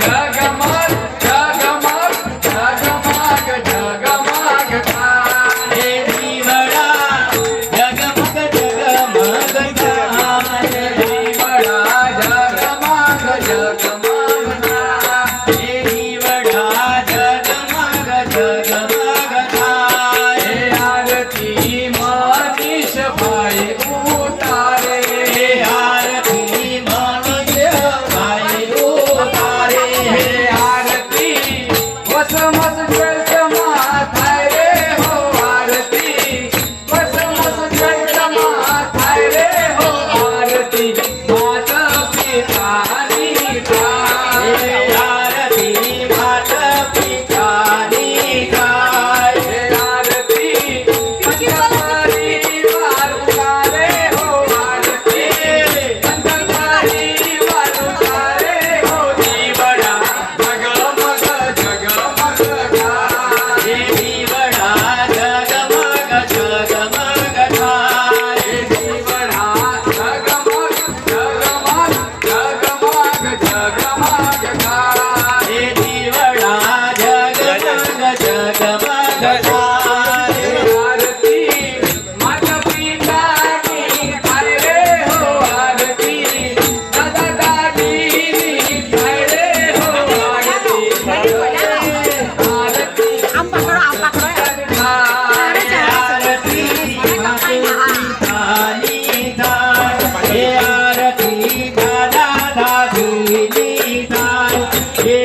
जगमग जगमग जगमग जगमग हे दिवळा जगमग जगमग हे दिवळा जगमग जगमग हे दिवळा जगमग जगमग हे आरती मनीष भाई उतारे हे आरती मनीष भाई उतारे हे आरती वसमस जलमा थाय रे हो आरती वसमस जलमा थाय रे हो आरती मात पिता नीता हे आरती मात पिता निघाय हे आरती पंचपरिवार उतारे हो आरती पंचपरिवार उतारे हो दिवळा जगमग जगमग हे दिवळा जगमग जगमग थाय हे दिवळा जगमग जगमग जगमग जगमग हे दिवळा जगमग जगमग थाय आरती माता पिता की थाय रे हो आरती दादा दादी की थाय रे हो आरती आरती आरती माता निघाय हे आरती दादा दादी निघाय हे